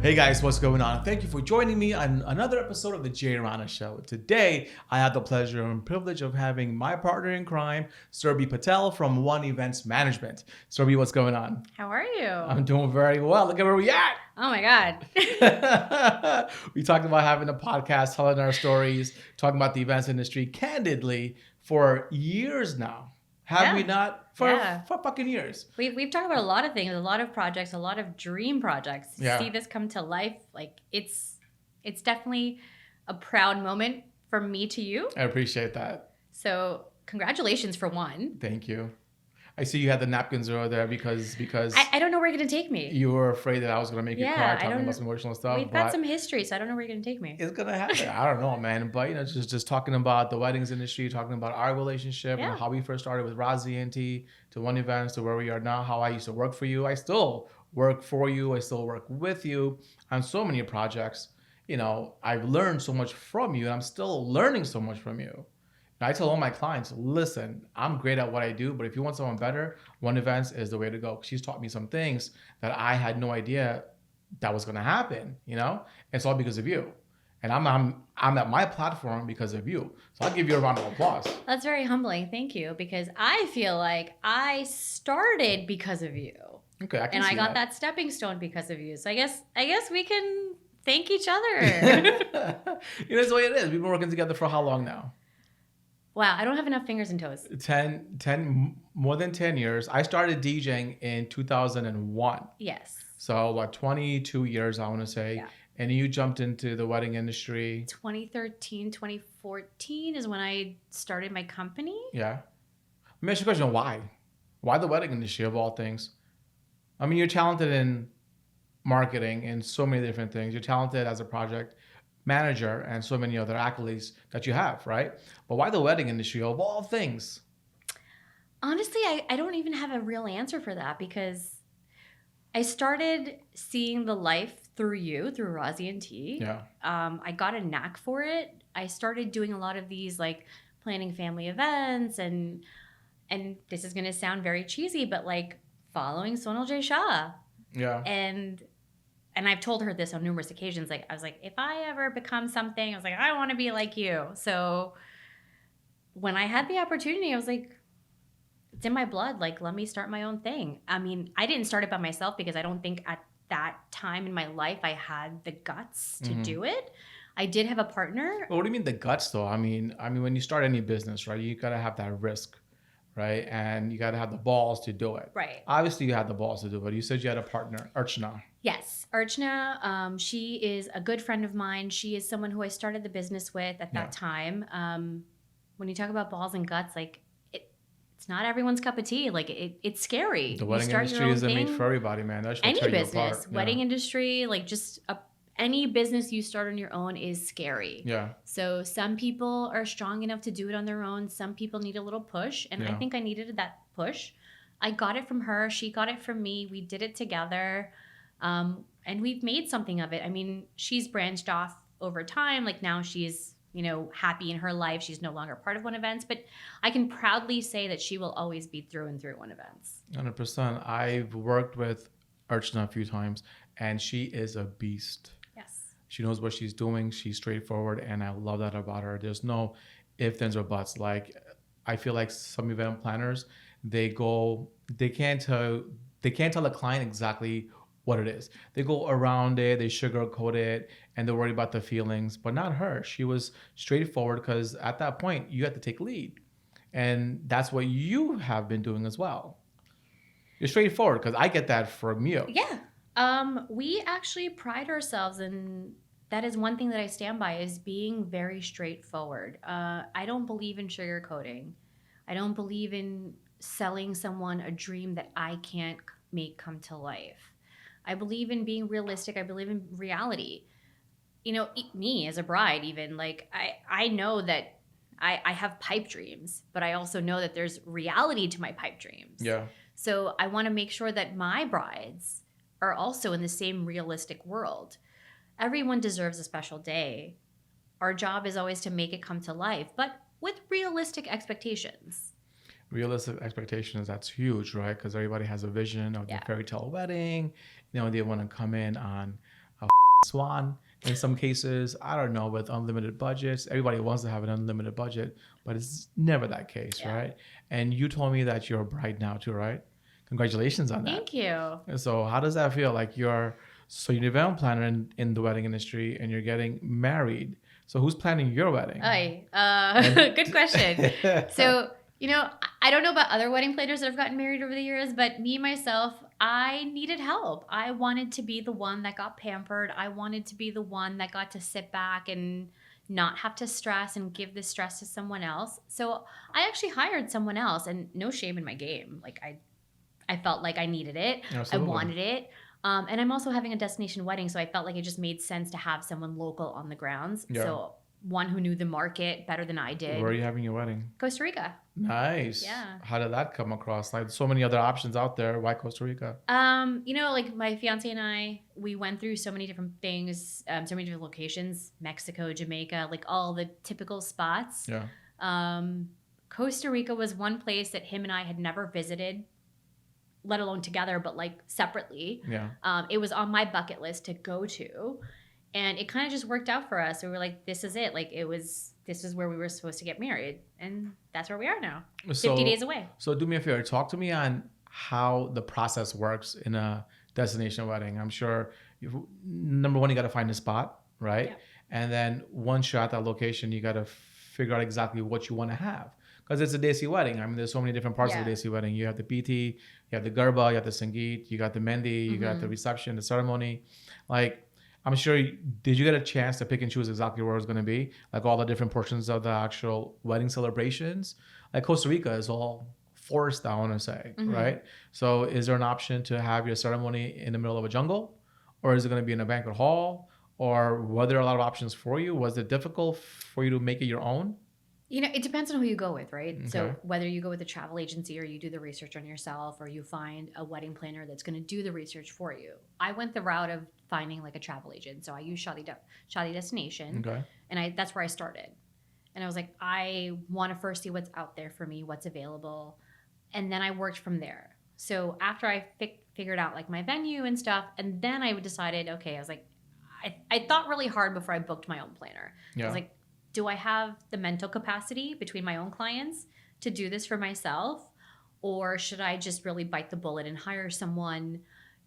Hey guys, what's going on? Thank you for joining me on another episode of the Jay and Rana Show. Today, I have the pleasure and privilege of having my partner in crime, Surbhi Patel from One Events Management. Surbhi, what's going on? How are you? I'm doing very well. Look at where we at. Oh my God. We talked about having a podcast, telling our stories, talking about the events industry candidly for years now. Have we not? For fucking years. We've talked about a lot of things, a lot of projects, a lot of dream projects. Yeah. See this come to life. Like it's definitely a proud moment from me to you. I appreciate that. So congratulations for one. Thank you. I see you had the napkins over there because I don't know where you're going to take me. you were afraid that I was going to make you cry talking about some emotional stuff. We've got some history, so I don't know where you're going to take me. It's going to happen. I don't know, man. But, you know, just talking about the weddings industry, talking about our relationship, and how we first started with Razi and T to One Events to where we are now, how I used to work for you. I still work for you. I still work with you on so many projects. You know, I've learned so much from you, and I'm still learning so much from you. I tell all my clients, listen, I'm great at what I do, but if you want someone better, One Events is the way to go. She's taught me some things that I had no idea that was going to happen, you know? It's all because of you. And I'm at my platform because of you. So I'll give you a round of applause. That's very humbling. Thank you. Because I feel like I started because of you. Okay, I can and see I got that stepping stone because of you. So I guess we can thank each other. You know, that's the way it is. We've been working together for how long now? Wow, I don't have enough fingers and toes. 10, more than 10 years. I started DJing in 2001. Yes. So what, 22 years, I want to say. Yeah. And you jumped into the wedding industry. 2013, 2014 is when I started my company. Yeah. Let me ask you a question. Why? Why the wedding industry of all things? I mean, you're talented in marketing and so many different things. You're talented as a project manager and so many other accolades that you have, right? But why the wedding industry of all things? Honestly, I don't even have a real answer for that because I started seeing the life through you, through Razi and T. Yeah. I got a knack for it. I started doing a lot of these like planning family events and this is going to sound very cheesy, but like following Sonal J. Shah. Yeah. And I've told her this on numerous occasions. Like, I was like, if I ever become something, I was like, I want to be like you. So when I had the opportunity, I was like, it's in my blood. Like, let me start my own thing. I mean, I didn't start it by myself because I don't think at that time in my life I had the guts to do it. I did have a partner. Well, what do you mean the guts though? I mean, when you start any business, right, you got to have that risk, right? And you got to have the balls to do it. Right. Obviously, you had the balls to do it. You said you had a partner, Archana. Yes. Archana, she is a good friend of mine. She is someone who I started the business with at that time. When you talk about balls and guts, like it's not everyone's cup of tea. Like it's scary. The wedding industry isn't made for everybody, man. That's what any business, wedding industry, like just any business you start on your own is scary. Yeah. So some people are strong enough to do it on their own. Some people need a little push. And I think I needed that push. I got it from her. She got it from me. We did it together. And we've made something of it. I mean, she's branched off over time. Like now she's, happy in her life. She's no longer part of One Events, but I can proudly say that she will always be through and through One Events. 100%. I've worked with Archana a few times and she is a beast. Yes. She knows what she's doing. She's straightforward, and I love that about her. There's no ifs, ands, or buts. Like, I feel like some event planners, they can't tell the client exactly what it is. They go around it, they sugarcoat it, and they're worried about the feelings. But not her. She was straightforward because at that point, you had to take lead. And that's what you have been doing as well. You're straightforward because I get that from you. Yeah. We actually pride ourselves, and that is one thing that I stand by, is being very straightforward. I don't believe in sugarcoating. I don't believe in selling someone a dream that I can't make come to life. I believe in being realistic. I believe in reality. Me as a bride, even, like I know that I have pipe dreams, but I also know that there's reality to my pipe dreams. Yeah. So I want to make sure that my brides are also in the same realistic world. Everyone deserves a special day. Our job is always to make it come to life, but with realistic expectations. Realistic expectations, that's huge, right? Because everybody has a vision of the fairy tale wedding. They want to come in on a swan in some cases. I don't know, with unlimited budgets. Everybody wants to have an unlimited budget, but it's never that case, right? And you told me that you're a bride now too, right? Congratulations on that. Thank you. So how does that feel? Like you're an event planner in the wedding industry and you're getting married. So who's planning your wedding? Good question. So, I don't know about other wedding planners that have gotten married over the years, but me, myself, I needed help. I wanted to be the one that got pampered. I wanted to be the one that got to sit back and not have to stress and give the stress to someone else. So I actually hired someone else, and no shame in my game. Like I felt like I needed it. Absolutely. I wanted it. And I'm also having a destination wedding, so I felt like it just made sense to have someone local on the grounds. Yeah. So one who knew the market better than I did. Where are you having your wedding? Costa Rica. Nice. Yeah. How did that come across? Like so many other options out there. Why Costa Rica? Like my fiance and I, we went through so many different things, so many different locations, Mexico, Jamaica, like all the typical spots. Yeah. Costa Rica was one place that him and I had never visited, let alone together, but like separately. Yeah. It was on my bucket list to go to. And it kind of just worked out for us. We were like, this is it. Like this is where we were supposed to get married. And that's where we are now, 50 days away. So do me a favor, talk to me on how the process works in a destination wedding. I'm sure, number one, you got to find a spot, right? Yeah. And then once you're at that location, you got to figure out exactly what you want to have. Because it's a Desi wedding. I mean, there's so many different parts of the Desi wedding. You have the PT, you have the Garba, you have the Sangeet, you got the Mendi, you got the reception, the ceremony. Like, I'm sure, did you get a chance to pick and choose exactly where it's going to be? Like all the different portions of the actual wedding celebrations? Like Costa Rica is all forest, I want to say, right? So is there an option to have your ceremony in the middle of a jungle? Or is it going to be in a banquet hall? Or were there a lot of options for you? Was it difficult for you to make it your own? It depends on who you go with, right? Okay. So whether you go with a travel agency or you do the research on yourself or you find a wedding planner that's going to do the research for you. I went the route of finding like a travel agent. So I used Shadi Destination. Okay. And that's where I started. And I was like, I want to first see what's out there for me, what's available. And then I worked from there. So after I figured out like my venue and stuff, and then I decided, okay, I was like, I thought really hard before I booked my own planner. Yeah. I was like, do I have the mental capacity between my own clients to do this for myself? Or should I just really bite the bullet and hire someone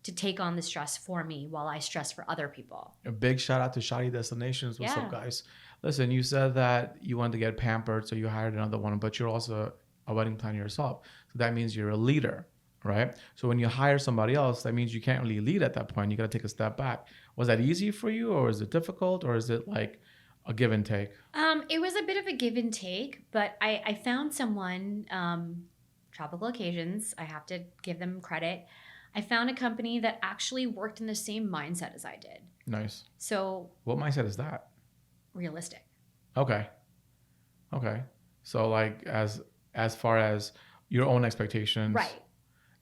to take on the stress for me while I stress for other people? A big shout out to Shadi Destinations. What's up, guys? Listen, you said that you wanted to get pampered, so you hired another one, but you're also a wedding planner yourself. So that means you're a leader, right? So when you hire somebody else, that means you can't really lead at that point. You got to take a step back. Was that easy for you, or is it difficult, or is it like a give and take? It was a bit of a give and take, but I found someone, Tropical Occasions, I have to give them credit. I found a company that actually worked in the same mindset as I did. Nice. So what mindset is that? Realistic. Okay. So like as far as your own expectations. Right.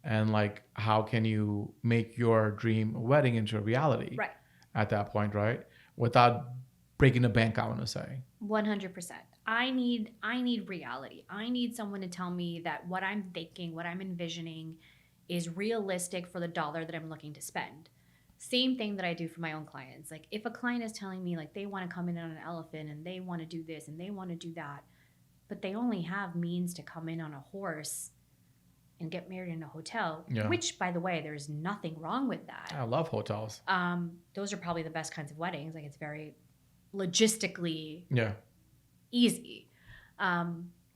And like how can you make your dream wedding into a reality? Right. At that point, right? Without breaking the bank, I want to say. 100%. I need reality. I need someone to tell me that what I'm thinking, what I'm envisioning is realistic for the dollar that I'm looking to spend. Same thing that I do for my own clients. Like if a client is telling me like they want to come in on an elephant and they want to do this and they want to do that, but they only have means to come in on a horse and get married in a hotel, which by the way, there's nothing wrong with that. I love hotels. Those are probably the best kinds of weddings. Like it's very logistically easy.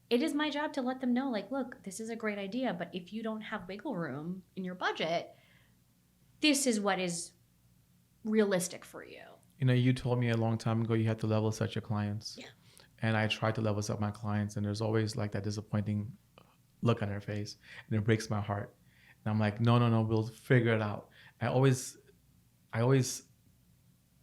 It is my job to let them know, like, look, this is a great idea, but if you don't have wiggle room in your budget, this is what is realistic for you. You told me a long time ago you had to level set your clients. Yeah. And I try to level set my clients, and there's always like that disappointing look on their face, and it breaks my heart. And I'm like, no, we'll figure it out. I always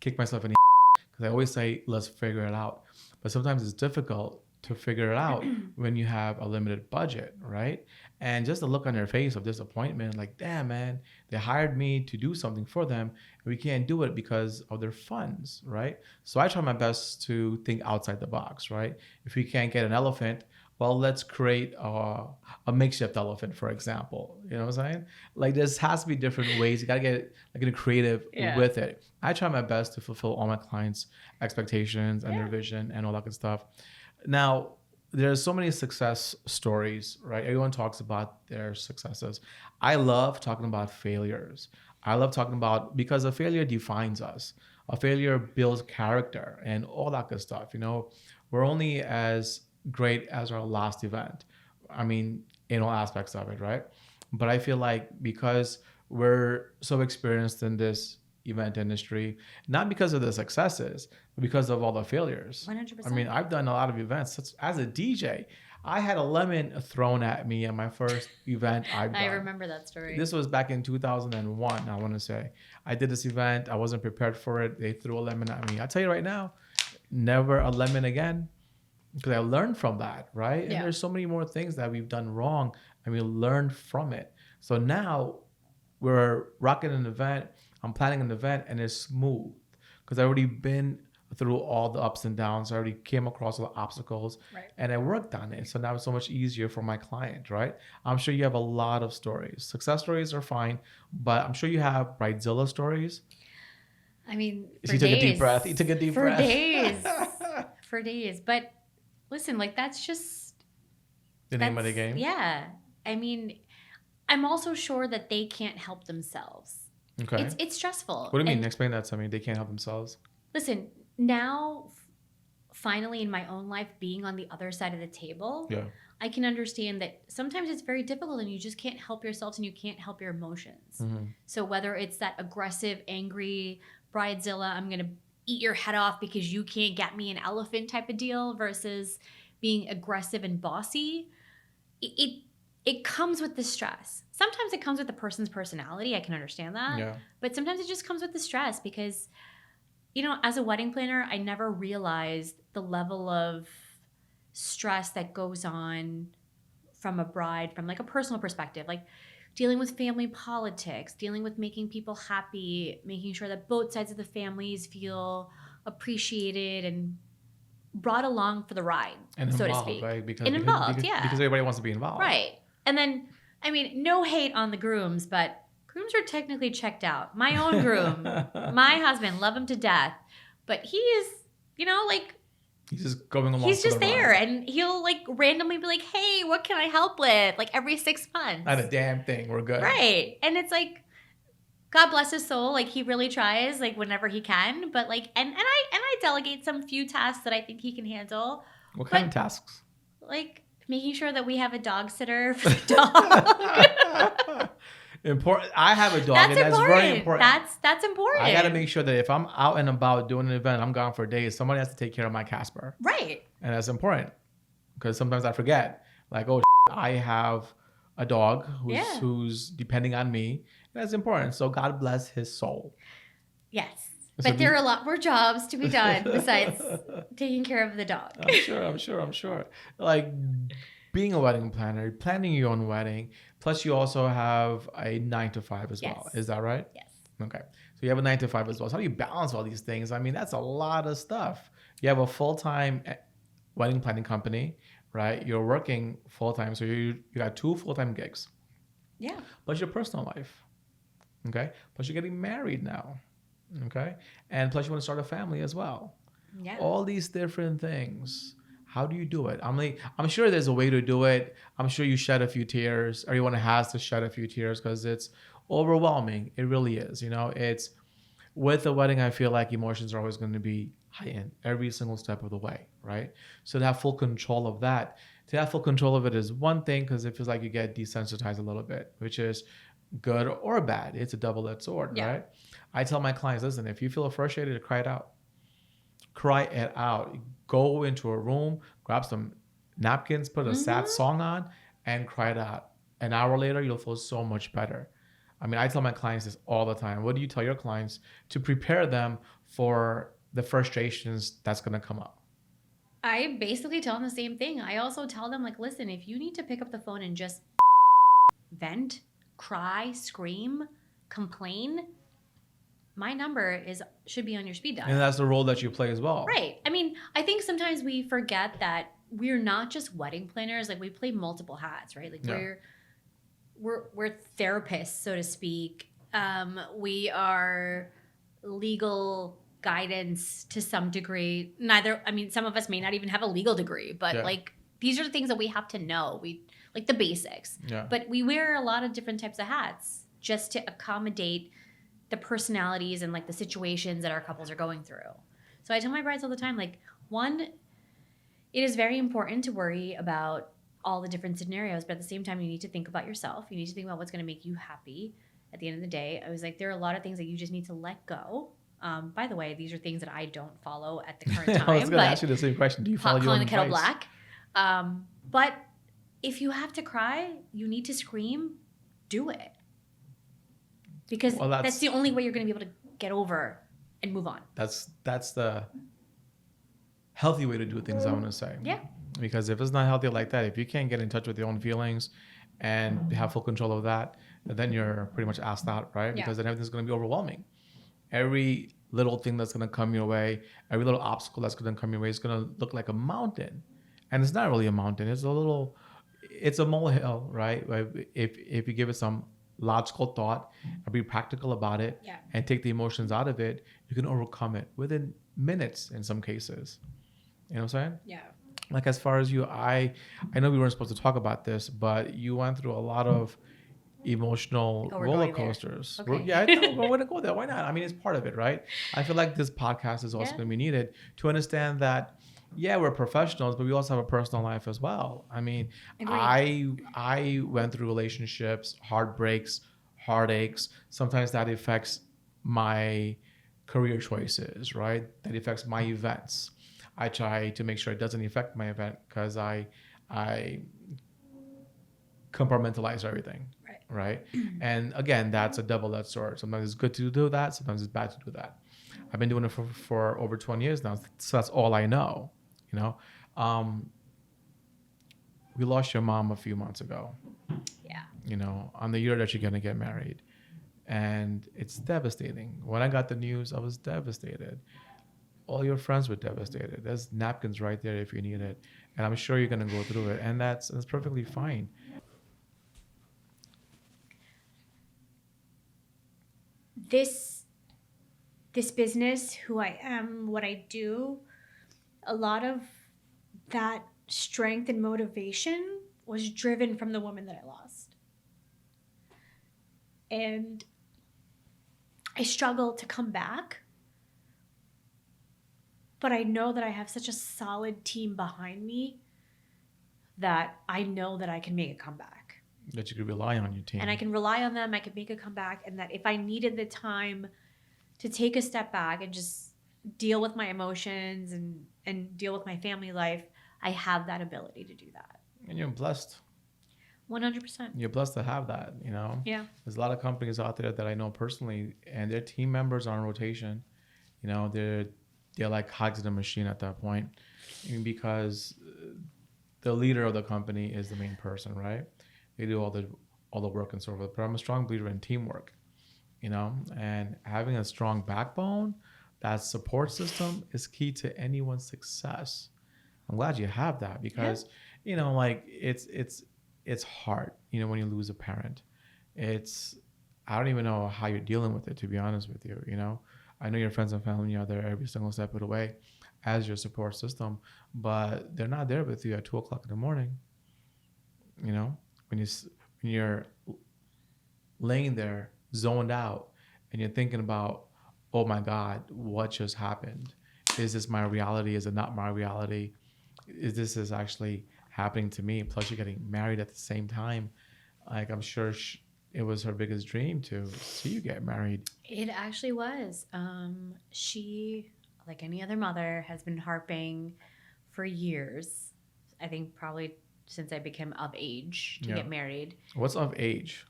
kick myself in the because I always say, let's figure it out. But sometimes it's difficult to figure it out when you have a limited budget, right? And just the look on their face of disappointment, like, damn, man, they hired me to do something for them, and we can't do it because of their funds, right? So I try my best to think outside the box, right? If we can't get an elephant, well, let's create a makeshift elephant, for example. You know what I'm saying? Like, there has to be different ways. You got to get creative with it. I try my best to fulfill all my clients' expectations and their vision and all that good stuff. Now, there's so many success stories, right? Everyone talks about their successes. I love talking about failures. I love talking about, because a failure defines us. A failure builds character and all that good stuff. You know, we're only as great as our last event. I mean, in all aspects of it, right? But I feel like because we're so experienced in this event industry, not because of the successes, but because of all the failures. 100%. I mean, I've done a lot of events. As a DJ, I had a lemon thrown at me at my first event I've done. I remember that story. This was back in 2001, I want to say. I did this event. I wasn't prepared for it. They threw a lemon at me. I tell you right now, never a lemon again, because I learned from that, right? And there's so many more things that we've done wrong and we learned from it. So now we're rocking an event. I'm planning an event and it's smooth because I've already been through all the ups and downs. I already came across all the obstacles and I worked on it. So now it's so much easier for my client, right? I'm sure you have a lot of stories. Success stories are fine, but I'm sure you have bridezilla stories. I mean, He took a deep breath. He took a deep breath. For days. For days. But listen, like, that's just the name of the game. Yeah. I mean, I'm also sure that they can't help themselves. Okay. It's stressful. What do you mean? Explain that to me. They can't help themselves. Listen, now, finally in my own life, being on the other side of the table, I can understand that sometimes it's very difficult and you just can't help yourselves and you can't help your emotions. So whether it's that aggressive, angry, bridezilla, I'm going to eat your head off because you can't get me an elephant type of deal, versus being aggressive and bossy, it comes with the stress. Sometimes it comes with the person's personality. I can understand that. Yeah. But sometimes it just comes with the stress because, you know, as a wedding planner, I never realized the level of stress that goes on from a bride, from like a personal perspective, like dealing with family politics, dealing with making people happy, making sure that both sides of the families feel appreciated and brought along for the ride, and so involved, to speak. Right? Because everybody wants to be involved. Right. And then, I mean, no hate on the grooms, but grooms are technically checked out. My own groom, my husband, love him to death, but he is, you know, like, he's just going along. He's just there, and he'll like randomly be like, "Hey, what can I help with?" Like every 6 months. Not a damn thing. We're good. Right, and it's like, God bless his soul. Like he really tries, like whenever he can. But like, and I delegate some few tasks that I think he can handle. What kind of tasks? Like making sure that we have a dog sitter for the dog. Important. I have a dog, and that's very important. That's important. I got to make sure that if I'm out and about doing an event, I'm gone for days, somebody has to take care of my Casper. Right. And that's important because sometimes I forget. Like, oh, I have a dog who's depending on me. And that's important. So God bless his soul. Yes. But there are a lot more jobs to be done besides taking care of the dog. I'm sure. Like being a wedding planner, planning your own wedding, plus you also have a 9-to-5 as well. Is that right? Yes. Okay. So you have a 9-to-5 as well. So how do you balance all these things? I mean, that's a lot of stuff. You have a full-time wedding planning company, right? You're working full-time. So you got 2 full-time gigs. Yeah. Plus your personal life. Okay. Plus you're getting married now. Okay. And plus you want to start a family as well. Yeah. All these different things. How do you do it? I'm sure there's a way to do it. I'm sure you shed a few tears. Everyone has to shed a few tears because it's overwhelming. It really is. You know, it's with a wedding, I feel like emotions are always going to be heightened every single step of the way, right? So to have full control of that, to have full control of it is one thing because it feels like you get desensitized a little bit, which is good or bad. It's a double-edged sword, right? I tell my clients, listen, if you feel frustrated, cry it out. Cry it out. Go into a room, grab some napkins, put a sad song on, and cry it out. An hour later, you'll feel so much better. I mean, I tell my clients this all the time. What do you tell your clients to prepare them for the frustrations that's going to come up? I basically tell them the same thing. I also tell them, like, listen, if you need to pick up the phone and just vent, cry, scream, complain, my number should be on your speed dial. And that's the role that you play as well. Right. I mean, I think sometimes we forget that we're not just wedding planners. Like we play multiple hats, right? Like we're therapists, so to speak. We are legal guidance to some degree. Some of us may not even have a legal degree, but like these are the things that we have to know. We like the basics. Yeah. But we wear a lot of different types of hats just to accommodate the personalities and like the situations that our couples are going through. So I tell my brides all the time, like, one, it is very important to worry about all the different scenarios, but at the same time, you need to think about yourself. You need to think about what's going to make you happy at the end of the day. I was like, there are a lot of things that you just need to let go. By the way, these are things that I don't follow at the current time. I was going to ask you the same question. Do you follow your own advice? Calling the kettle black. But if you have to cry, you need to scream, do it. Because that's the only way you're going to be able to get over and move on. That's the healthy way to do things, I want to say. Yeah. Because if it's not healthy like that, if you can't get in touch with your own feelings and have full control of that, then you're pretty much asked out, right? Because then everything's going to be overwhelming. Every little thing that's going to come your way, every little obstacle that's going to come your way is going to look like a mountain. And it's not really a mountain. It's a molehill, right? If you give it some logical thought and be practical about it and take the emotions out of it, you can overcome it within minutes in some cases. You know what I'm saying? Yeah. Like as far as you, I know we weren't supposed to talk about this, but you went through a lot of emotional roller coasters. Okay. Yeah, I know. We're going to go there. Why not? I mean, it's part of it, right? I feel like this podcast is also going to be needed to understand that, yeah, we're professionals, but we also have a personal life as well. I mean, I went through relationships, heartbreaks, heartaches. Sometimes that affects my career choices, right? That affects my events. I try to make sure it doesn't affect my event because I compartmentalize everything, right? And again, that's a double-edged sword. Sometimes it's good to do that. Sometimes it's bad to do that. I've been doing it for over 20 years now, so that's all I know. You know, we lost your mom a few months ago. Yeah. You know, on the year that you're gonna get married, and it's devastating. When I got the news, I was devastated. All your friends were devastated. There's napkins right there if you need it, and I'm sure you're gonna go through it, and that's perfectly fine. This business, who I am, what I do, a lot of that strength and motivation was driven from the woman that I lost. And I struggle to come back, but I know that I have such a solid team behind me that I know that I can make a comeback. That you could rely on your team. And I can rely on them, I can make a comeback, and that if I needed the time to take a step back and just deal with my emotions and deal with my family life, I have that ability to do that. And you're blessed. 100%. You're blessed to have that, you know? Yeah. There's a lot of companies out there that I know personally, and their team members are on rotation. You know, they're like cogs in a machine at that point, because the leader of the company is the main person, right? They do all the work and so forth. But I'm a strong believer in teamwork, you know? And having a strong backbone, that support system is key to anyone's success. I'm glad you have that because, you know, like it's hard, you know, when you lose a parent. I don't even know how you're dealing with it, to be honest with you, you know. I know your friends and family are there every single step of the way as your support system, but they're not there with you at 2:00 in the morning. You know, when you're laying there zoned out and you're thinking about, oh my God, what just happened? Is this my reality? Is it not my reality? Is this actually happening to me? Plus you're getting married at the same time. Like I'm sure it was her biggest dream to see you get married. It actually was. She, like any other mother, has been harping for years. I think probably since I became of age to get married. What's of age?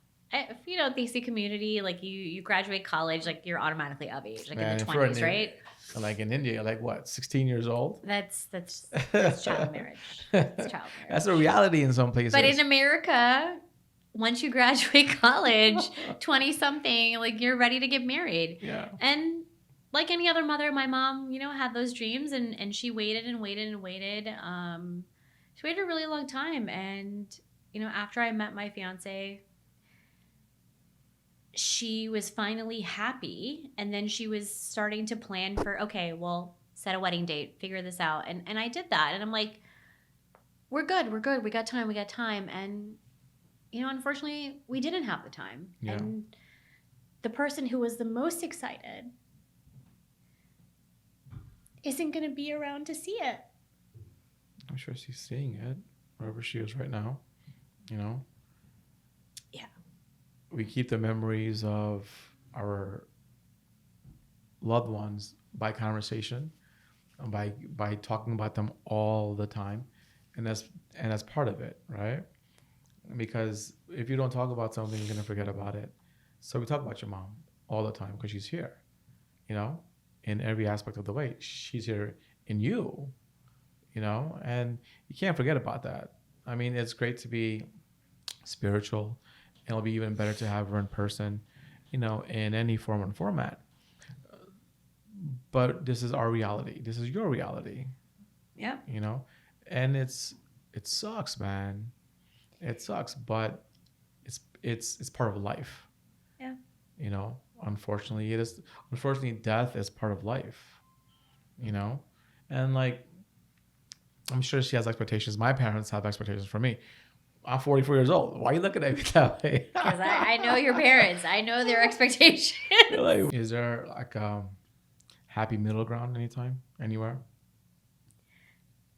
You know, DC community, like you graduate college, like you're automatically of age, like in the 20s, right? Like in India, like what, 16 years old? That's child marriage. That's child marriage. That's a reality in some places. But in America, once you graduate college, 20 something, like you're ready to get married. Yeah. And like any other mother, my mom, you know, had those dreams, and she waited and waited and waited. She waited a really long time. And, you know, after I met my fiance, she was finally happy. And then she was starting to plan for, okay, well, set a wedding date, figure this out. And I did that. And I'm like, we're good. We got time. And, you know, unfortunately, we didn't have the time. Yeah. And the person who was the most excited isn't going to be around to see it. I'm sure she's seeing it wherever she is right now, you know? Yeah. We keep the memories of our loved ones by conversation, by talking about them all the time. And that's part of it, right? Because if you don't talk about something, you're going to forget about it. So we talk about your mom all the time because she's here, you know, in every aspect of the way. She's here in you, you know, and you can't forget about that. I mean, it's great to be spiritual, and it'll be even better to have her in person, you know, in any form and format. But this is our reality. This is your reality. Yeah. You know, and it sucks, man. It sucks, but it's part of life. Yeah. You know, unfortunately, it is. Unfortunately, death is part of life. You know, and like, I'm sure she has expectations. My parents have expectations for me. I'm 44 years old. Why are you looking at me that way? Because I know your parents. I know their expectations. Like, is there like a happy middle ground anytime, anywhere?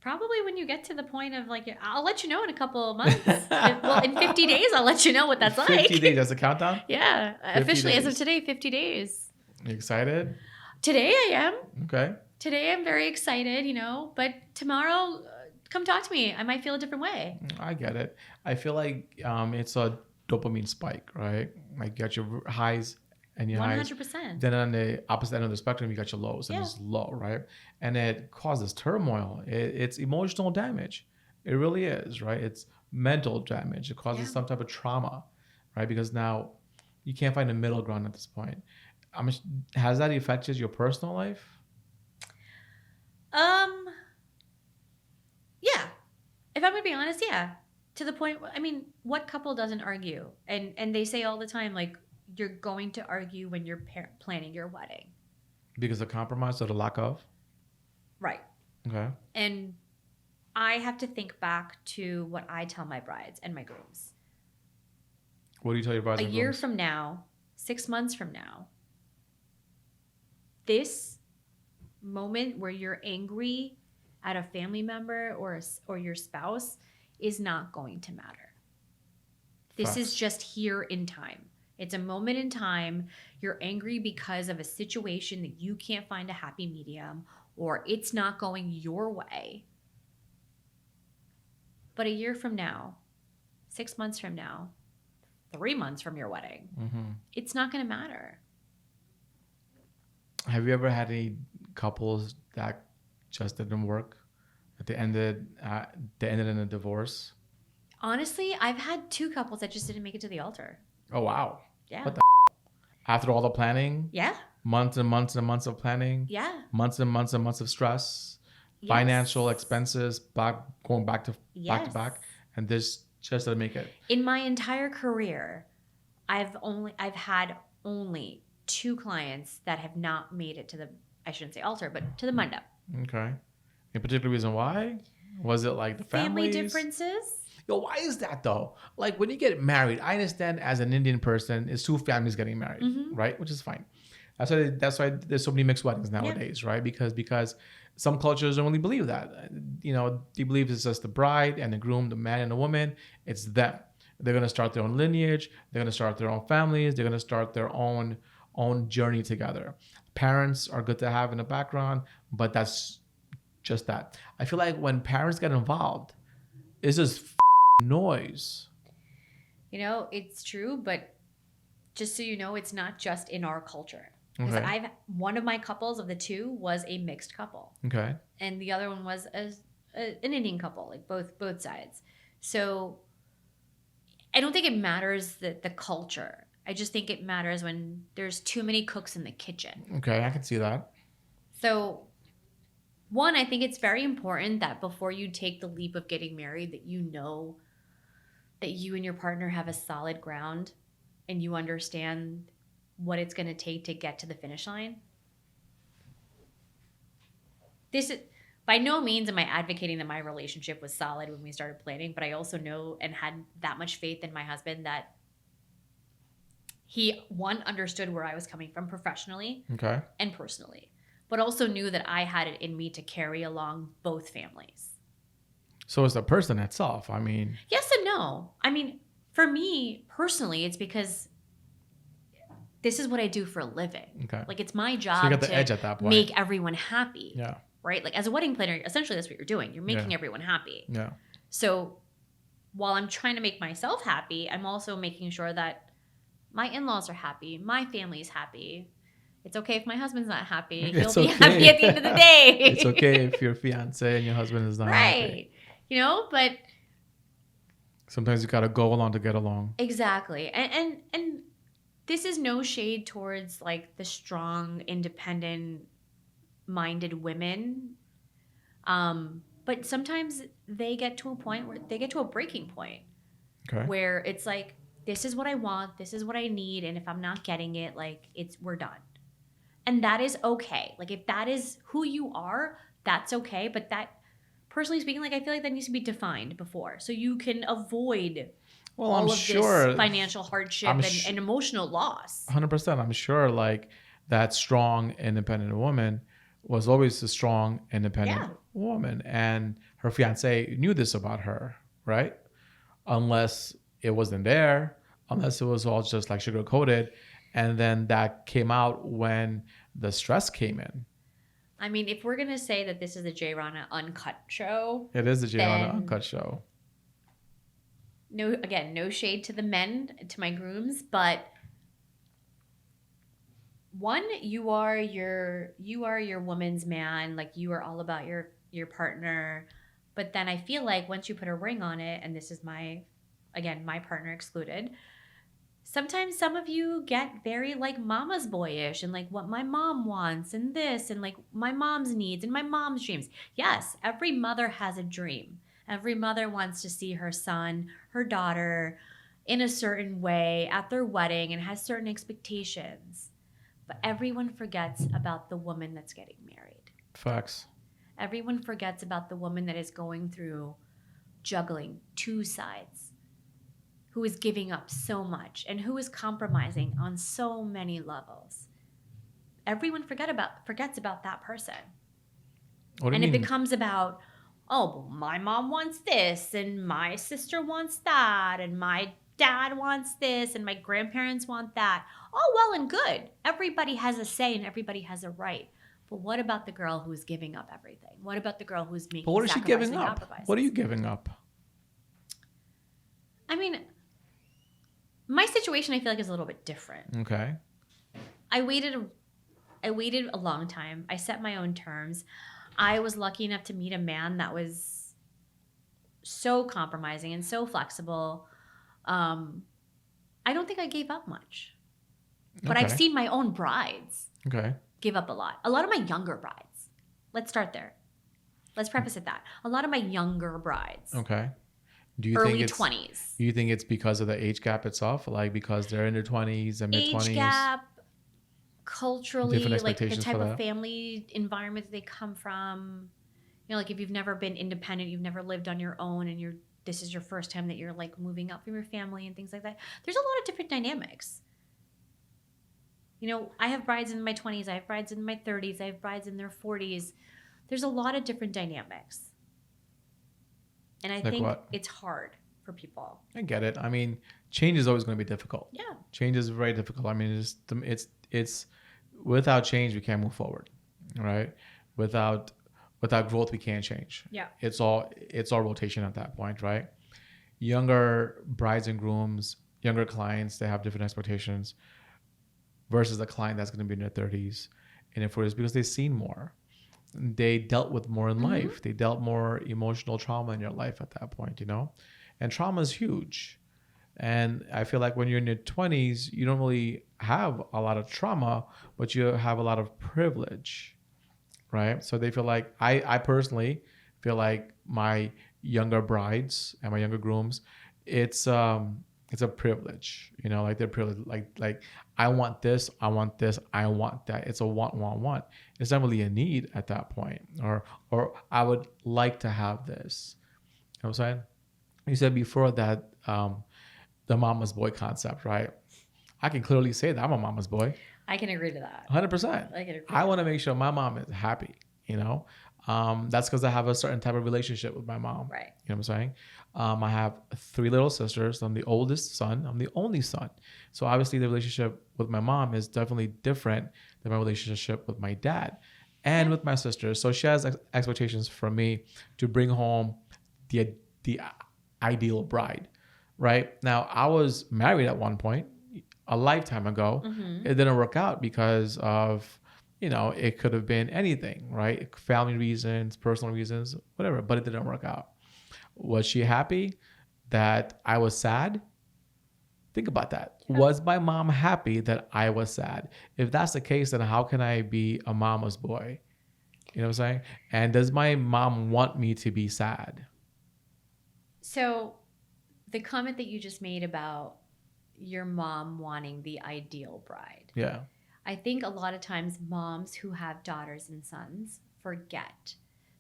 Probably when you get to the point of like, I'll let you know in a couple of months. Well, in 50 days, I'll let you know what that's 50 like. 50 days, that's a countdown? Yeah. Officially, days. as of today, 50 days. You excited? Today I am. Okay. Today I'm very excited, you know, but tomorrow, come talk to me. I might feel a different way. I get it. I feel like it's a dopamine spike, right? Like you got your highs and your 100%. highs. Then on the opposite end of the spectrum, you got your lows, and it's low, right? And it causes turmoil. It's emotional damage. It really is, right? It's mental damage. It causes some type of trauma, right? Because now you can't find a middle ground at this point. Has that affected your personal life? Yeah. If I'm going to be honest, yeah. To the point, I mean, what couple doesn't argue? And they say all the time, like, you're going to argue when you're planning your wedding. Because of compromise or the lack of? Right. Okay. And I have to think back to what I tell my brides and my grooms. What do you tell your brides and grooms? A year from now, 6 months from now, this moment where you're angry at a family member or your spouse is not going to matter. This is just here in time. It's a moment in time. You're angry because of a situation that you can't find a happy medium, or it's not going your way. But a year from now, 6 months from now, 3 months from your wedding, it's not going to matter. Have you ever had any couples that just didn't work? That they ended in a divorce? Honestly, I've had 2 couples that just didn't make it to the altar. Oh, wow. Yeah. What the After all the planning? Yeah. Months and months and months of planning? Yeah. Months and months and months of stress? Yes. Financial expenses, going back to back, and this just didn't make it. In my entire career, I've had only 2 clients that have not made it to the, I shouldn't say altar, but to the mandap. Okay. Any particular reason why? Was it like the family differences? Yo, why is that though? Like when you get married, I understand as an Indian person, it's 2 families getting married, right? Which is fine. That's why there's so many mixed weddings nowadays, right? Because some cultures don't really believe that. You know, they believe it's just the bride and the groom, the man and the woman. It's them. They're gonna start their own lineage. They're gonna start their own families. They're gonna start their own journey together. Parents are good to have in the background, but that's just that. I feel like when parents get involved, it's just noise. You know, it's true, but just so you know, it's not just in our culture. Because one of my couples of the 2 was a mixed couple. Okay. And the other one was an Indian couple, like both sides. So I don't think it matters the culture. I just think it matters when there's too many cooks in the kitchen. Okay, I can see that. So, one, I think it's very important that before you take the leap of getting married, that you know that you and your partner have a solid ground and you understand what it's going to take to get to the finish line. This is by no means am I advocating that my relationship was solid when we started planning, but I also know and had that much faith in my husband that he, one, understood where I was coming from professionally and personally, but also knew that I had it in me to carry along both families. So it's the person itself. I mean, yes and no. I mean, for me personally, it's because this is what I do for a living. Okay. Like, it's my job so you got the edge at that point. Make everyone happy. Yeah. Right? Like, as a wedding planner, essentially that's what you're doing. You're making everyone happy. Yeah. So while I'm trying to make myself happy, I'm also making sure that my in-laws are happy. My family's happy. It's okay if my husband's not happy. He'll be happy at the end of the day. It's okay if your fiance and your husband is not happy. Right. You know, but sometimes you got to go along to get along. Exactly. And this is no shade towards like the strong, independent minded women. But sometimes they get to a point where they get to a breaking point where it's like, this is what I want, this is what I need, and if I'm not getting it, like we're done. And that is okay. Like, if that is who you are, that's okay. But that, personally speaking, like, I feel like that needs to be defined before, so you can avoid all of this financial hardship and emotional loss. 100%. I'm sure like that strong, independent woman was always a strong, independent woman. And her fiance knew this about her, right? Unless it wasn't there, unless it was all just like sugar-coated. And then that came out when the stress came in. I mean, if we're going to say that this is a Rana uncut show. It is a Rana uncut show. No shade to the men, to my grooms, but one, you are your woman's man. Like, you are all about your partner. But then I feel like once you put a ring on it, and this is my partner excluded, sometimes some of you get very like mama's boyish and like what my mom wants and this and like my mom's needs and my mom's dreams. Yes, every mother has a dream. Every mother wants to see her son, her daughter in a certain way at their wedding and has certain expectations. But everyone forgets about the woman that's getting married. Facts. Everyone forgets about the woman that is going through juggling two sides, who is giving up so much and who is compromising on so many levels. Everyone forgets about that person. What do you mean? It becomes about, oh, well, my mom wants this and my sister wants that and my dad wants this and my grandparents want that. Oh, well and good. Everybody has a say and everybody has a right. But what about the girl who's giving up everything? What about the girl who's making But what is she giving up? Compromises? What are you giving up? I mean, my situation I feel like is a little bit different. Okay. I waited a long time. I set my own terms. I was lucky enough to meet a man that was so compromising and so flexible. I don't think I gave up much. But I've seen my own brides give up a lot. A lot of my younger brides. Let's start there. Let's preface it that. A lot of my younger brides. Okay. Do you early think 20s. Do you think it's because of the age gap itself? Like because they're in their 20s and mid-20s? Age gap, culturally, like the type of family environment that they come from. You know, like if you've never been independent, you've never lived on your own, and this is your first time that you're like moving up from your family and things like that. There's a lot of different dynamics. You know, I have brides in my 20s, I have brides in my 30s, I have brides in their 40s. There's a lot of different dynamics. And I think it's hard for people. I get it. I mean, change is always going to be difficult. Yeah. Change is very difficult. I mean, it's without change, we can't move forward, right? Without growth, we can't change. Yeah. It's all rotation at that point, right? Younger brides and grooms, younger clients, they have different expectations versus a client that's going to be in their 30s. And if it's because they've seen more, they dealt with more in life. They dealt more emotional trauma in your life at that point, you know? And trauma is huge. And I feel like when you're in your 20s, you don't really have a lot of trauma, but you have a lot of privilege, right? So they feel like, I personally feel like my younger brides and my younger grooms, it's a privilege, like they're privileged, like I want this, I want this, I want that. It's a want. It's not really a need at that point, or I would like to have this. You know what I'm saying? You said before that the mama's boy concept, right? I can clearly say that I'm a mama's boy. I can agree to that. 100%. I can agree. I want to make sure my mom is happy, That's because I have a certain type of relationship with my mom. Right. You know what I'm saying? I have 3 little sisters. I'm the oldest son. I'm the only son. So obviously the relationship with my mom is definitely different than my relationship with my dad and with my sisters. So she has expectations from me to bring home the ideal bride, right? Now, I was married at one point, a lifetime ago. It didn't work out because of, it could have been anything, right? Family reasons, personal reasons, whatever, but it didn't work out. Was she happy that I was sad? Think about that. Yeah. Was my mom happy that I was sad? If that's the case, then how can I be a mama's boy? You know what I'm saying? And does my mom want me to be sad? So the comment that you just made about your mom wanting the ideal bride. Yeah. I think a lot of times moms who have daughters and sons forget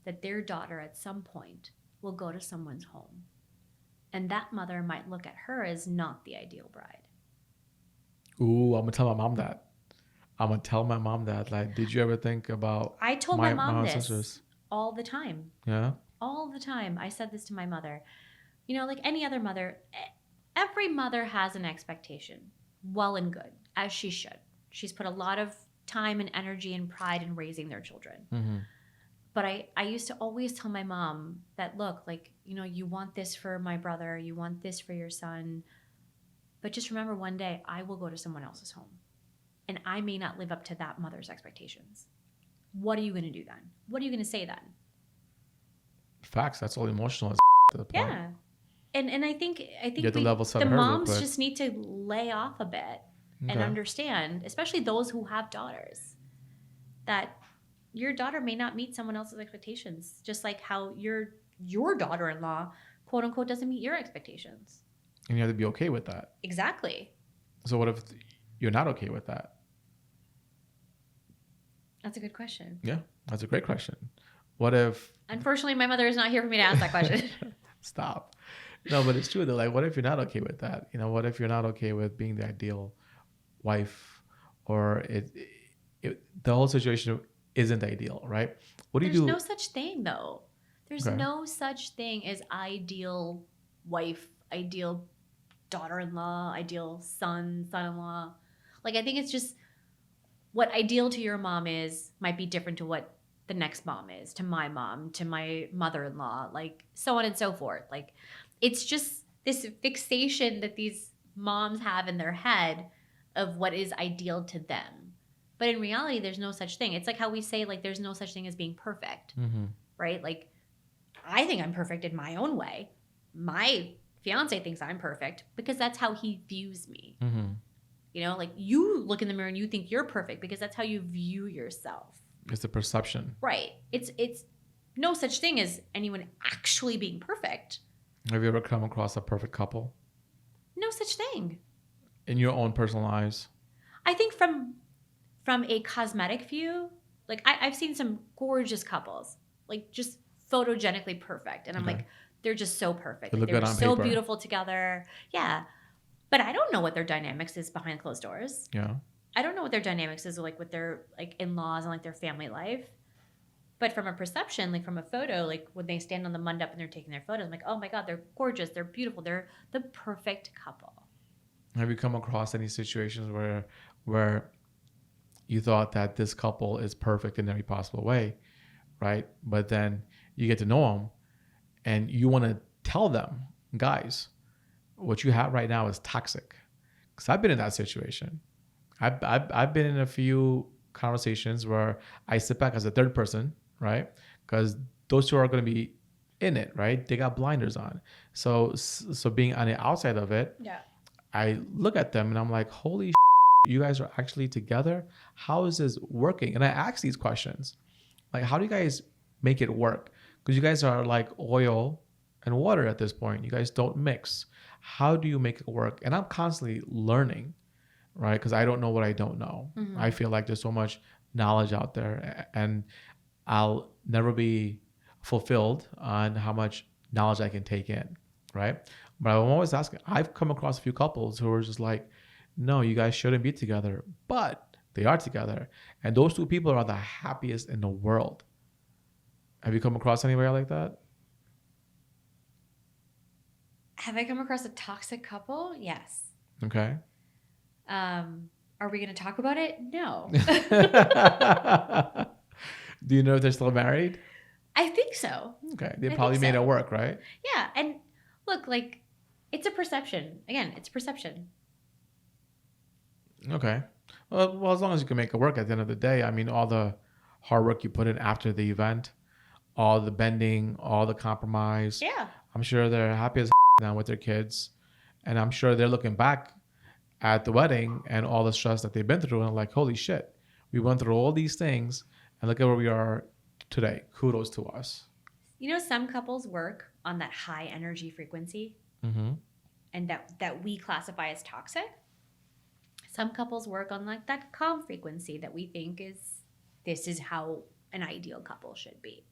that their daughter at some point will go to someone's home. And that mother might look at her as not the ideal bride. Ooh, I'm going to tell my mom that. I'm going to tell my mom that. Like, did you ever think about I told my mom this sisters? All the time. Yeah? All the time. I said this to my mother. Like any other mother, every mother has an expectation. Well and good, as she should. She's put a lot of time and energy and pride in raising their children. Mm-hmm. But I used to always tell my mom that, look, you want this for my brother, you want this for your son. But just remember, one day I will go to someone else's home. And I may not live up to that mother's expectations. What are you going to do then? What are you going to say then? Facts. That's all emotional as to the point. Yeah. And I think the moms just need to lay off a bit and understand, especially those who have daughters, that your daughter may not meet someone else's expectations, just like how your daughter-in-law, quote unquote, doesn't meet your expectations. And you have to be okay with that. Exactly. So what if you're not okay with that? That's a good question. Yeah, that's a great question. What if... Unfortunately, my mother is not here for me to ask that question. Stop. No, but it's true though. Like, what if you're not okay with that? What if you're not okay with being the ideal wife, or the whole situation isn't ideal, right? What do you do? There's no such thing though. There's no such thing as ideal wife, ideal daughter-in-law, ideal son-in-law. I think it's just what ideal to your mom is might be different to what the next mom is, to my mom, to my mother-in-law, so on and so forth. It's just this fixation that these moms have in their head of what is ideal to them. But in reality, there's no such thing. It's like how we say, there's no such thing as being perfect, right? I think I'm perfect in my own way. My fiance thinks I'm perfect because that's how he views me. You look in the mirror and you think you're perfect because that's how you view yourself. It's a perception. Right. It's no such thing as anyone actually being perfect. Have you ever come across a perfect couple? No such thing. In your own personal eyes? I think from a cosmetic view, I've seen some gorgeous couples, just photogenically perfect. And I'm they're just so perfect. They look good on so paper. Beautiful together. Yeah. But I don't know what their dynamics is behind closed doors. Yeah. I don't know what their dynamics is with their in-laws and their family life. But from a perception, from a photo, when they stand on the mandap and they're taking their photos, I'm oh my God, they're gorgeous, they're beautiful, they're the perfect couple. Have you come across any situations where you thought that this couple is perfect in every possible way, right? But then you get to know them and you want to tell them, guys, what you have right now is toxic. Because I've been in that situation. I've been in a few conversations where I sit back as a third person, right? Because those two are going to be in it, right? They got blinders on. So being on the outside of it, Yeah. I look at them and I'm like, holy you guys are actually together. How is this working? And I ask these questions, like, how do you guys make it work? Because you guys are like oil and water at this point. You guys don't mix. How do you make it work? And I'm constantly learning, right? Because I don't know what I don't know. Mm-hmm. I feel like there's so much knowledge out there, and I'll never be fulfilled on how much knowledge I can take in, right? But I'm always asking. I've come across a few couples who are just like, no, you guys shouldn't be together, but they are together. And those two people are the happiest in the world. Have you come across anybody like that? Have I come across a toxic couple? Yes. Okay. Are we going to talk about it? No. Do you know if they're still married? I think so. Okay. They probably made it work, right? Yeah. And look, like, it's a perception. Again, it's perception. Okay. Well, as long as you can make it work at the end of the day. I mean, all the hard work you put in after the event, all the bending, all the compromise. Yeah. I'm sure they're happy as now with their kids. And I'm sure they're looking back at the wedding and all the stress that they've been through and like, holy shit, we went through all these things and look at where we are today. Kudos to us. You know, some couples work on that high energy frequency and that we classify as toxic. Some couples work on like that calm frequency that we think this is how an ideal couple should be.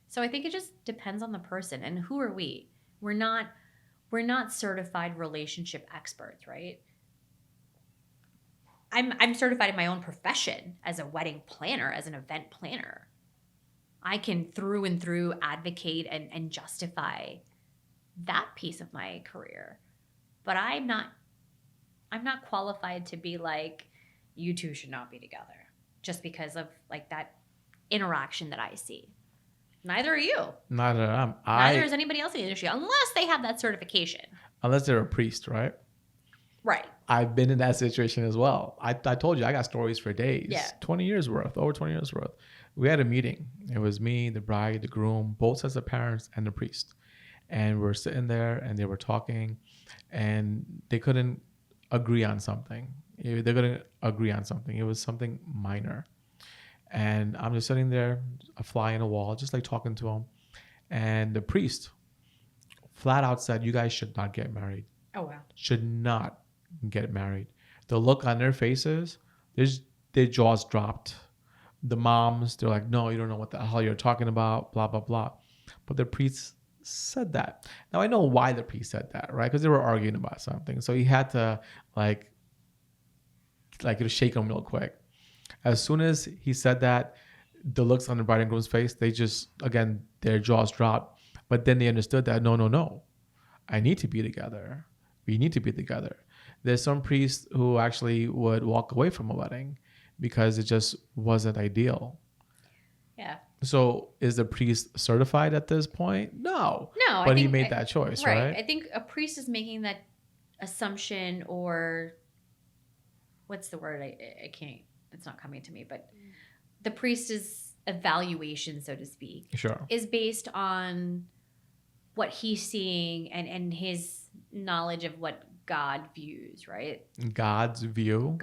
So I think it just depends on the person. And who are we? We're not certified relationship experts, right? I'm certified in my own profession as a wedding planner, as an event planner. I can through and through advocate and justify that piece of my career. But I'm not qualified to be like, you two should not be together just because of like that interaction that I see. Neither are you. Neither am I. Neither is anybody else in the industry unless they have that certification. Unless they're a priest, right? Right. I've been in that situation as well. I told you I got stories for days. Yeah. 20 years worth, over 20 years worth. We had a meeting. It was me, the bride, the groom, both sets of parents, and the priest. And we're sitting there and they were talking and they couldn't agree on something. They couldn't agree on something. It was something minor. And I'm just sitting there, a fly in a wall, just like talking to him. And the priest flat out said, you guys should not get married. Oh, wow. Should not get married. The look on their faces, their jaws dropped. The moms, they're like, no, you don't know what the hell you're talking about, blah, blah, blah. But the priest said that. Now, I know why the priest said that, right? Because they were arguing about something. So he had to like shake them real quick. As soon as he said that, the looks on the bride and groom's face, they just, again, their jaws dropped. But then they understood that, no. I need to be together. We need to be together. There's some priests who actually would walk away from a wedding because it just wasn't ideal. Yeah. So is the priest certified at this point? No. But he made that choice, right? I think a priest is making that assumption, or what's the word? I can't, it's not coming to me, but the priest's evaluation, so to speak, sure, is based on what he's seeing and his knowledge of what God views, right? God's view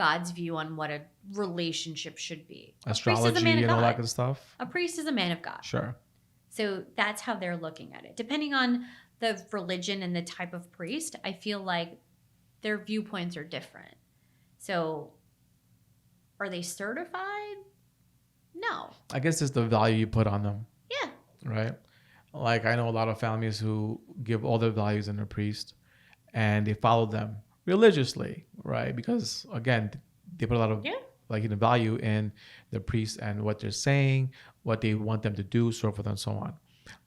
on what a relationship should be. Astrology and all that good stuff. A priest is a man of God. Sure. So that's how they're looking at it. Depending on the religion and the type of priest, I feel like their viewpoints are different. So are they certified? No. I guess it's the value you put on them. Yeah. Right? Like I know a lot of families who give all their values in their priest and they follow them religiously, right? Because again, they put a lot of value in the priest and what they're saying, what they want them to do, so forth and so on.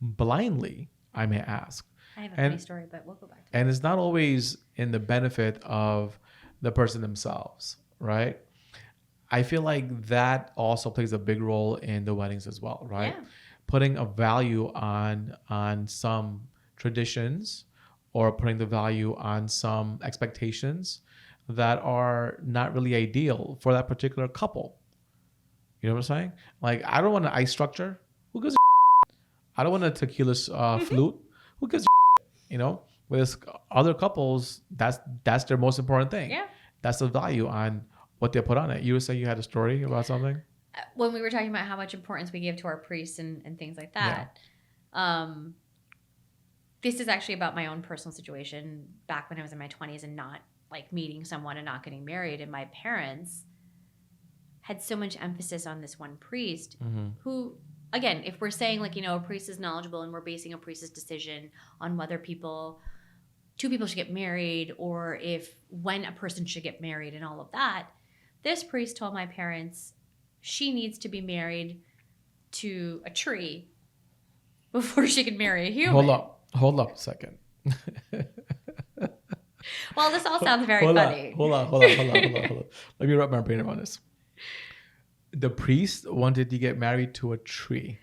Blindly, I may ask. I have a funny story, but we'll go back to that. And it's not always in the benefit of the person themselves, right? I feel like that also plays a big role in the weddings as well, right? Yeah. Putting a value on some traditions or putting the value on some expectations that are not really ideal for that particular couple. You know what I'm saying? Like, I don't want an ice structure. Who gives a I don't want a tequila flute. Who gives you know? With other couples, that's their most important thing. Yeah. That's the value on what they put on it. You were saying you had a story about something? When we were talking about how much importance we give to our priests and things like that. This is actually about my own personal situation back when I was in my 20s and not like meeting someone and not getting married. And my parents had so much emphasis on this one priest who, again, if we're saying like, a priest is knowledgeable and we're basing a priest's decision on whether two people should get married or when a person should get married and all of that, this priest told my parents she needs to be married to a tree before she can marry a human. Hold up a second. Well, this all sounds very funny. Hold on. Let me wrap my brain around this. The priest wanted to get married to a tree.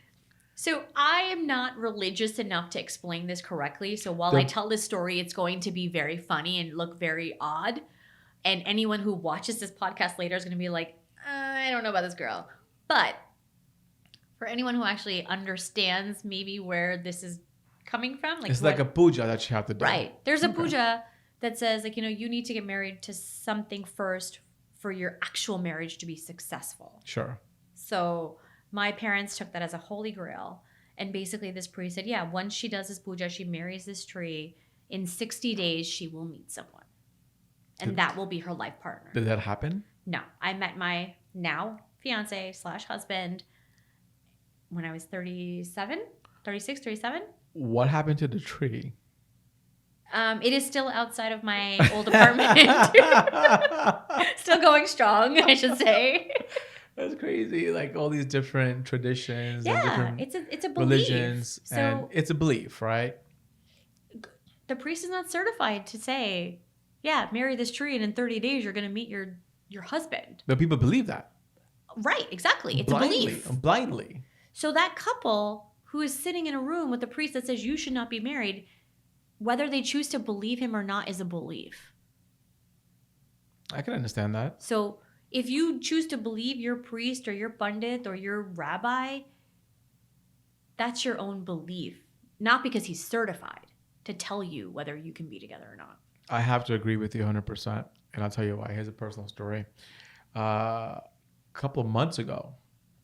So I am not religious enough to explain this correctly. So while I tell this story, it's going to be very funny and look very odd. And anyone who watches this podcast later is going to be like, I don't know about this girl. But for anyone who actually understands maybe where this is coming from. It's like a puja that you have to do. Right. There's a puja that says like, you need to get married to something first for your actual marriage to be successful. Sure. So my parents took that as a holy grail. And basically this priest said, once she does this puja, she marries this tree. In 60 days, she will meet someone. And that will be her life partner. Did that happen? No. I met my now fiance/husband when I was 36, 37. What happened to the tree? It is still outside of my old apartment. Still going strong, I should say. That's crazy. Like all these different traditions and different it's a belief. religions. So and it's a belief, right? The priest is not certified to say, marry this tree and in 30 days you're going to meet your husband. But people believe that. Right, exactly. It's blindly, a belief. Blindly. So that couple who is sitting in a room with a priest that says you should not be married, whether they choose to believe him or not is a belief. I can understand that. So if you choose to believe your priest or your pundit or your rabbi, that's your own belief, not because he's certified to tell you whether you can be together or not. I have to agree with you 100%. And I'll tell you why. Here's a personal story. A couple of months ago,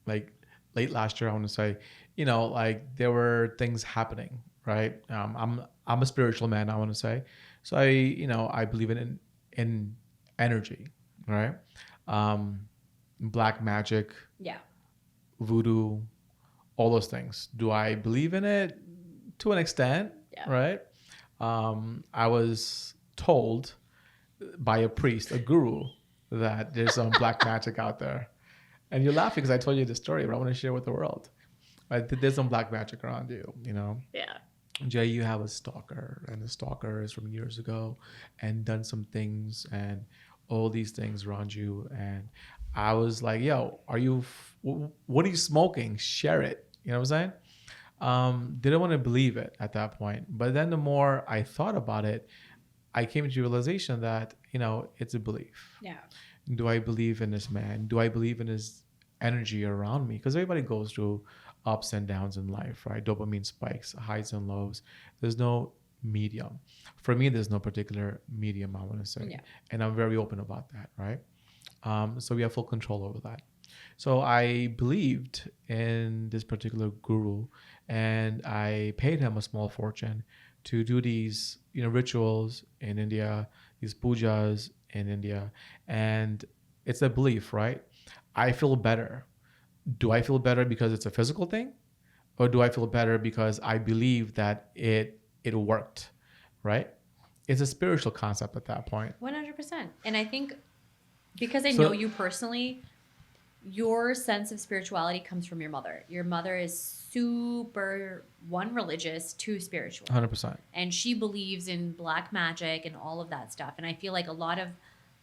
like late last year, I want to say, like there were things happening, right? I'm a spiritual man, I want to say. So I believe in energy, right? Black magic, voodoo, all those things. Do I believe in it? To an extent, right? I was told by a priest, a guru, that there's some black magic out there. And you're laughing because I told you the story, but I want to share with the world. There's some black magic around you, Yeah. Jay, you have a stalker, and the stalker is from years ago and done some things and all these things around you. And I was like, yo, what are you smoking? Share it. You know what I'm saying? Didn't want to believe it at that point. But then the more I thought about it, I came to the realization that, it's a belief. Yeah. Do I believe in this man? Do I believe in his energy around me? Because everybody goes through ups and downs in life, right? Dopamine spikes, highs and lows. There's no medium. For me, there's no particular medium, I want to say. Yeah. And I'm very open about that, right? So we have full control over that. So I believed in this particular guru, and I paid him a small fortune to do these, rituals in India, these pujas in India. And it's a belief, right? I feel better. Do I feel better because it's a physical thing? Or do I feel better because I believe that it worked, right? It's a spiritual concept at that point. 100%. And I think because I know you personally, your sense of spirituality comes from your mother. Your mother is super, one, religious, two, spiritual. 100%. And she believes in black magic and all of that stuff. And I feel like a lot of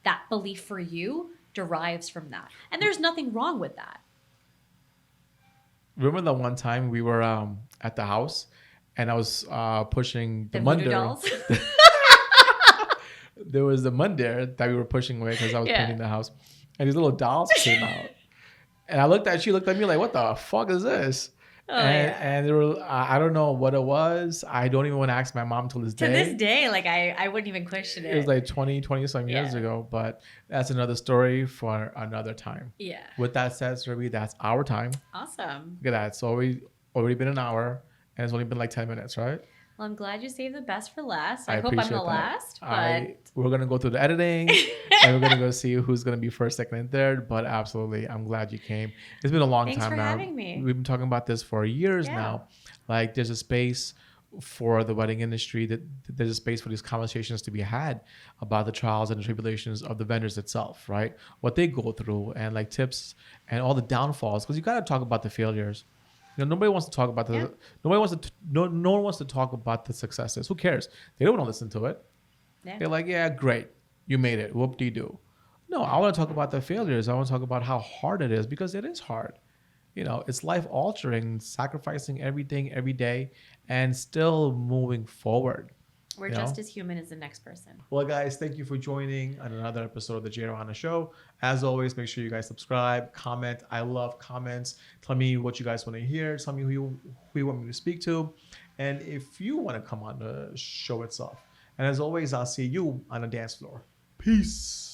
that belief for you derives from that. And there's nothing wrong with that. Remember that one time we were at the house and I was pushing the mandir. Dolls? There was the mandir that we were pushing away because I was painting the house. And these little dolls came out. And she looked at me like, what the fuck is this? Oh and yeah. and there were, I don't know what it was. I don't even want to ask my mom till this To day. this day, like I wouldn't even question It was it. like 20 some years Yeah. ago, but that's another story for another time. Yeah. With that said, Surbhi, that's our time. Awesome. Look at that. It's already been an hour, and it's only been like 10 minutes, right? Well, I'm glad you saved the best for last. I I hope I'm the appreciate that. last, but We're gonna go through the editing, and we're gonna go see who's gonna be first, second, and third. But absolutely, I'm glad you came. It's been a long Thanks time for now. having me. We've been talking about this for years Yeah. now. Like, there's a space for the wedding industry, that there's a space for these conversations to be had about the trials and the tribulations of the vendors itself, right? What they go through, and like tips and all the downfalls, because you got to talk about the failures. Nobody wants to talk about the. Yeah. Nobody wants to. No one wants to talk about the successes. Who cares? They don't want to listen to it. Yeah. They're like, yeah, great, you made it. Whoop de doo. No, I want to talk about the failures. I want to talk about how hard it is, because it is hard. It's life altering, sacrificing everything every day, and still moving forward. We're just as human as the next person. Well, guys, thank you for joining on another episode of the Rana Show. As always, make sure you guys subscribe, comment. I love comments. Tell me what you guys want to hear. Tell me who you want me to speak to. And if you want to come on the show itself. And as always, I'll see you on the dance floor. Peace.